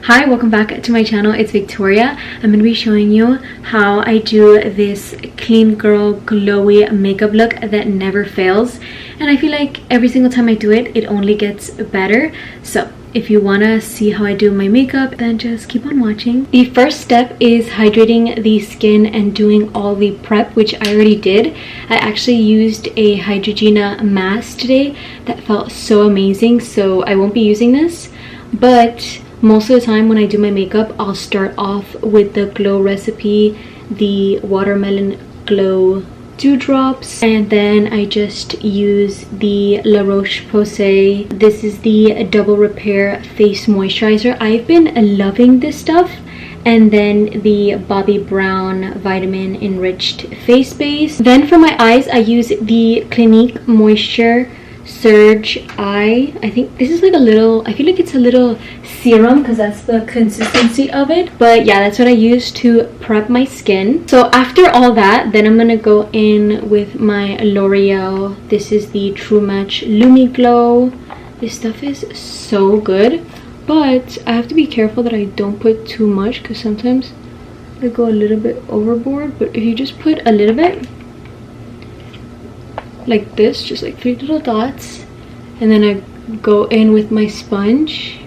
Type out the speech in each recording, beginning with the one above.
Hi, welcome back to my channel. It's Victoria. I'm going to be showing you how I do this clean girl glowy makeup look that never fails, and I feel like every single time I do it, it only gets better. So if you want to see how I do my makeup, then just keep on watching. The first step is hydrating the skin and doing all the prep, which I already did. I actually used a Hydrogena mask today that felt so amazing, so I won't be using this, but most of the time when I do my makeup, I'll start off with the Glow recipe, the Watermelon Glow dewdrops, and then I just use the La Roche-Posay. This is the Double Repair Face Moisturizer. I've been loving this stuff. And then the Bobbi Brown Vitamin Enriched Face Base. Then for my eyes, I use the Clinique Moisture Surge Eye. I think this is like a little, I feel like it's a little serum because that's the consistency of it, but yeah, that's what I use to prep my skin. So after all that, then I'm gonna go in with my L'Oreal. This is the True Match Lumi Glow. This stuff is so good, but I have to be careful that I don't put too much because sometimes I go a little bit overboard. But if you just put a little bit like this, just like 3 little dots, and then I go in with my sponge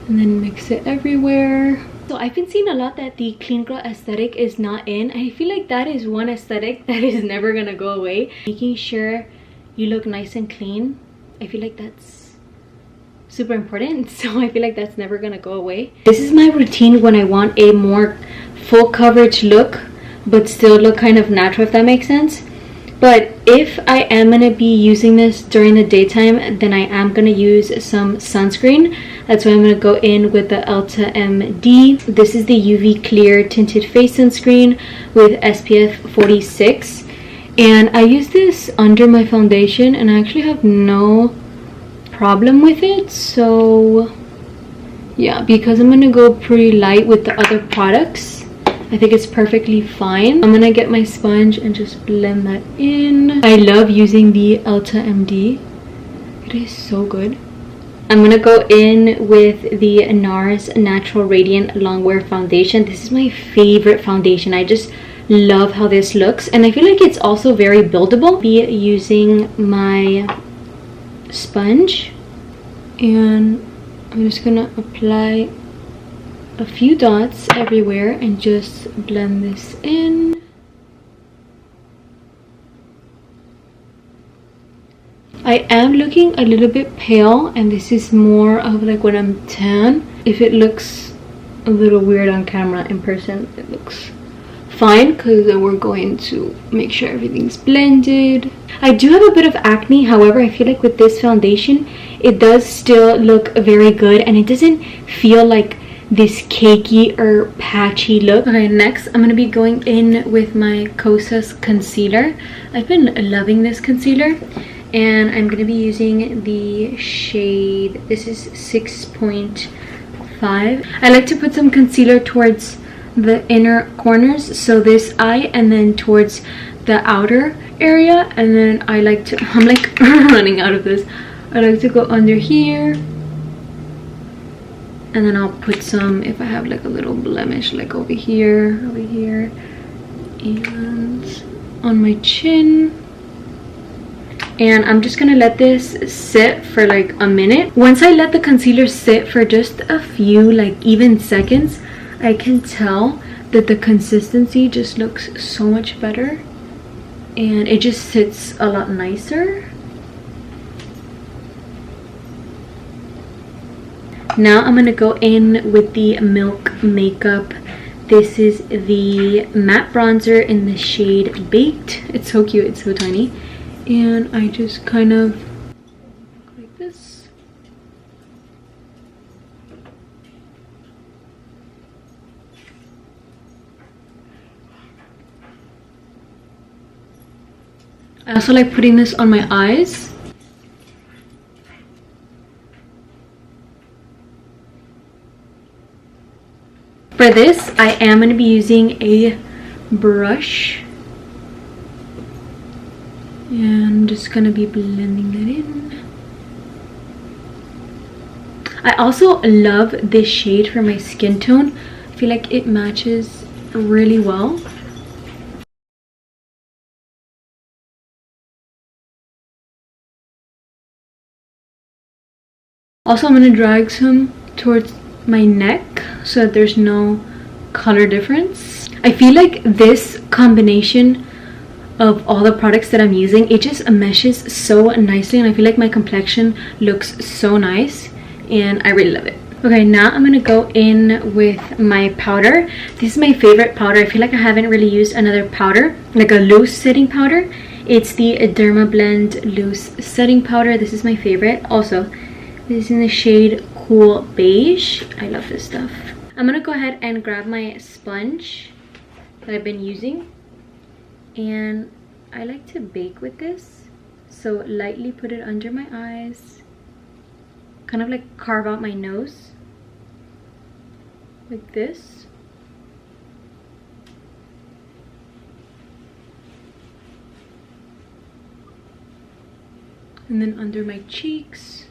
and then mix it everywhere. So I've been seeing a lot that the clean girl aesthetic is not in. I feel like that is one aesthetic that is never gonna go away. Making sure you look nice and clean, I feel like that's super important, so I feel like that's never gonna go away. This is my routine when I want a more full coverage look but still look kind of natural, if that makes sense. But if I am going to be using this during the daytime, then I am going to use some sunscreen. That's why I'm going to go in with the Ulta MD. This is the UV Clear Tinted Face Sunscreen with SPF 46. And I use this under my foundation and I actually have no problem with it. So yeah, because I'm going to go pretty light with the other products, I think it's perfectly fine. I'm gonna get my sponge and just blend that in. I love using the Ulta MD. It is so good. I'm gonna go in with the NARS Natural Radiant Longwear Foundation. This is my favorite foundation. I just love how this looks, and I feel like it's also very buildable. Be using my sponge, and I'm just gonna apply a few dots everywhere and just blend this in. I am looking a little bit pale, and this is more of like when I'm tan. If it looks a little weird on camera, in person it looks fine because we're going to make sure everything's blended. I do have a bit of acne, however I feel like with this foundation it does still look very good and it doesn't feel like this cakey or patchy look. Okay, next I'm going to be going in with my Kosas concealer. I've been loving this concealer, and I'm going to be using the shade, this is 6.5. I like to put some concealer towards the inner corners, so this eye, and then towards the outer area, and then I like to, I'm like running out of this, I like to go under here. And then I'll put some, if I have like a little blemish, like over here, and on my chin. And I'm just gonna let this sit for like a minute. Once I let the concealer sit for just a few, like even seconds, I can tell that the consistency just looks so much better. And it just sits a lot nicer. Now I'm gonna go in with the Milk Makeup. This is the matte bronzer in the shade Baked. It's so cute, it's so tiny. And I just kind of like this. I also like putting this on my eyes. For this, I am going to be using a brush, and I'm just going to be blending that in. I also love this shade for my skin tone. I feel like it matches really well. Also, I'm going to drag some towards my neck so that there's no color difference. I feel like this combination of all the products that I'm using, it just meshes so nicely, and I feel like my complexion looks so nice and I really love it. Okay, now I'm gonna go in with my powder. This is my favorite powder. I feel like I haven't really used another powder, like a loose setting powder. It's the DERMABLEND Loose Setting Powder. This is my favorite. Also, this is in the shade Cool Beige. I love this stuff. I'm gonna go ahead and grab my sponge that I've been using, and I like to bake with this, so lightly put it under my eyes, kind of like carve out my nose like this. And then under my cheeks,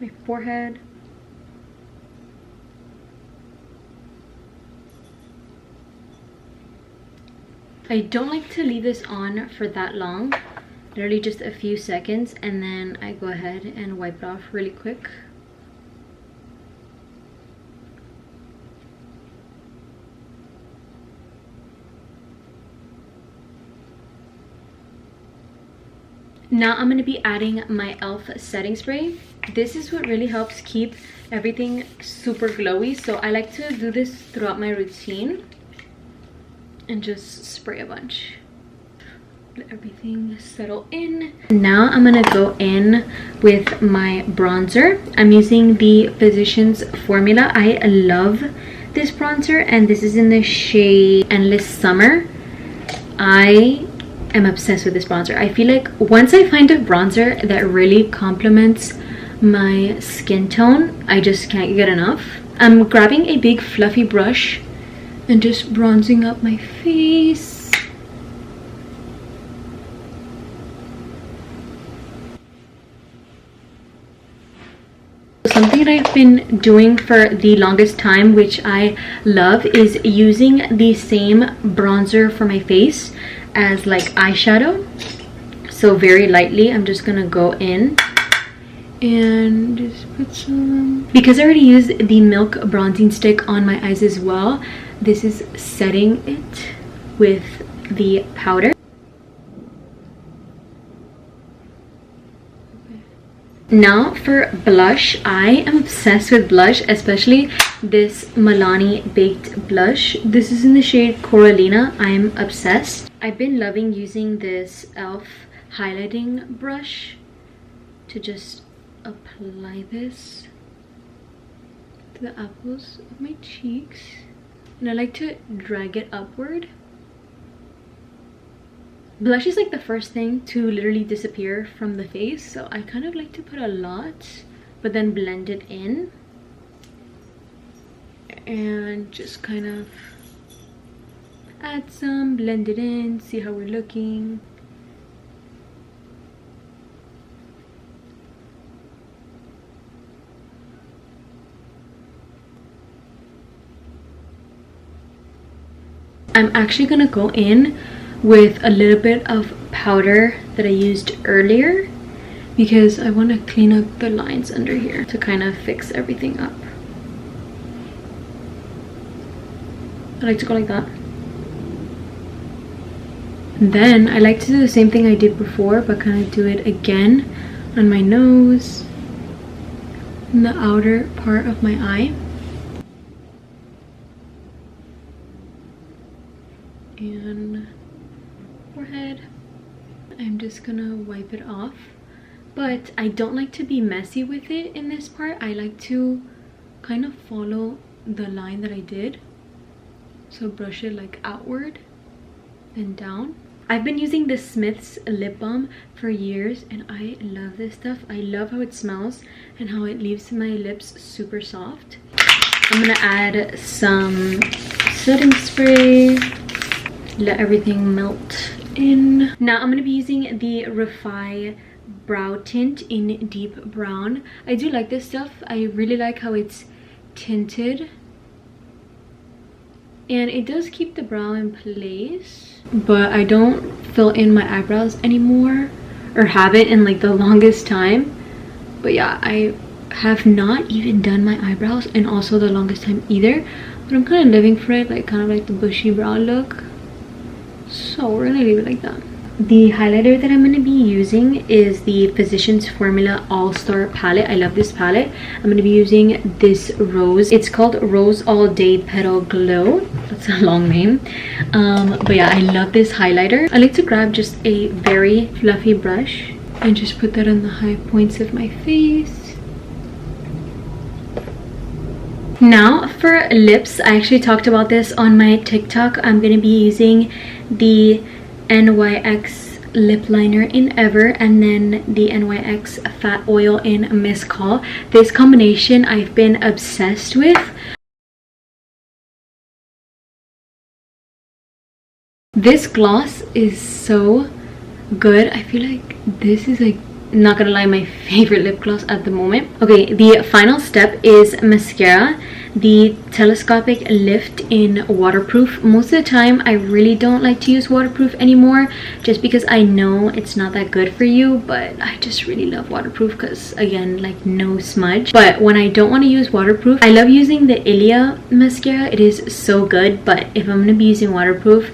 my forehead, I don't like to leave this on for that long, literally just a few seconds, and then I go ahead and wipe it off really quick. Now I'm going to be adding my e.l.f. setting spray. This is what really helps keep everything super glowy, so I like to do this throughout my routine and just spray a bunch. Let everything settle in. Now I'm gonna go in with my bronzer. I'm using the Physicians Formula. I love this bronzer, and this is in the shade Endless Summer. I am obsessed with this bronzer. I feel like once I find a bronzer that really complements my skin tone, I just can't get enough. I'm grabbing a big fluffy brush and just bronzing up my face. Something that I've been doing for the longest time, which I love, is using the same bronzer for my face as like eyeshadow. So very lightly, I'm just gonna go in and just put some, because I already used the Milk bronzing stick on my eyes as well. This is setting it with the powder. Now for blush, I am obsessed with blush, especially this Milani Baked blush. This is in the shade Coralina. I'm obsessed. I've been loving using this e.l.f. highlighting brush to just apply this to the apples of my cheeks. And I like to drag it upward. Blush is like the first thing to literally disappear from the face, so I kind of like to put a lot but then blend it in and just kind of add some, blend it in, see how we're looking. I'm actually gonna go in with a little bit of powder that I used earlier because I want to clean up the lines under here to kind of fix everything up. I like to go like that. And then I like to do the same thing I did before, but kind of do it again on my nose and the outer part of my eye. And forehead. I'm just gonna wipe it off, but I don't like to be messy with it in this part. I like to kind of follow the line that I did, so brush it like outward and down. I've been using the Smith's lip balm for years and I love this stuff. I love how it smells and how it leaves my lips super soft. I'm gonna add some setting spray, let everything melt in. Now I'm going to be using the Refi brow tint in deep brown. I do like this stuff. I really like how it's tinted. And it does keep the brow in place. But I don't fill in my eyebrows anymore. Or haven't in like the longest time. But yeah, I have not even done my eyebrows and also the longest time either. But I'm kind of living for it, like kind of like the bushy brow look. So we're gonna leave it like that. The highlighter that I'm going to be using is the Physicians Formula All-Star palette. I love this palette. I'm going to be using this rose. It's called Rose All Day Petal Glow. That's a long name. But yeah, I love this highlighter. I like to grab just a very fluffy brush and just put that on the high points of my face. Now for lips, I actually talked about this on my TikTok. I'm going to be using the NYX lip liner in Ever and then the NYX Fat Oil in Miss Call. This combination I've been obsessed with. This gloss is so good. I feel like this is like, not gonna lie, my favorite lip gloss at the moment. Okay, the final step is mascara. The Telescopic Lift in Waterproof. Most of the time I really don't like to use waterproof anymore just because I know it's not that good for you, but I just really love waterproof because, again, like no smudge. But when I don't want to use waterproof, I love using the Ilia mascara. It is so good, but if I'm going to be using waterproof,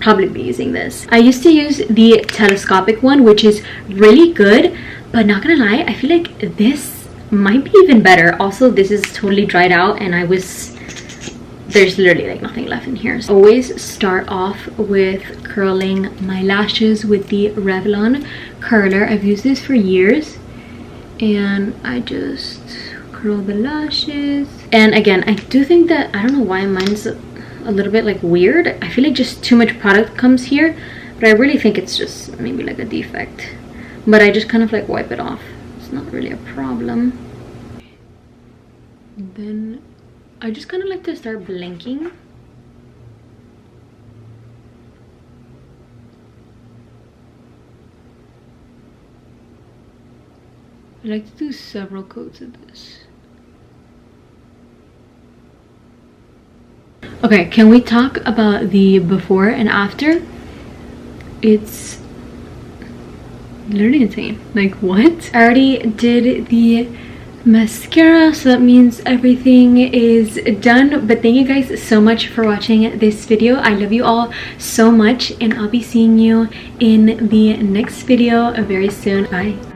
probably be using this. I used to use the telescopic one, which is really good, but not gonna lie, I feel like this might be even better. Also, this is totally dried out and there's literally like nothing left in here. So always start off with curling my lashes with the Revlon curler. I've used this for years and I just curl the lashes. And again, I do think that, I don't know why mine's a little bit like weird. I feel like just too much product comes here, but I really think it's just maybe like a defect. But I just kind of like wipe it off. It's not really a problem. Then I just kind of like to start blinking. I like to do several coats of this. Okay, can we talk about the before and after? It's literally insane. Like, what? I already did the mascara, so that means everything is done. But thank you guys so much for watching this video. I love you all so much, and I'll be seeing you in the next video very soon. Bye.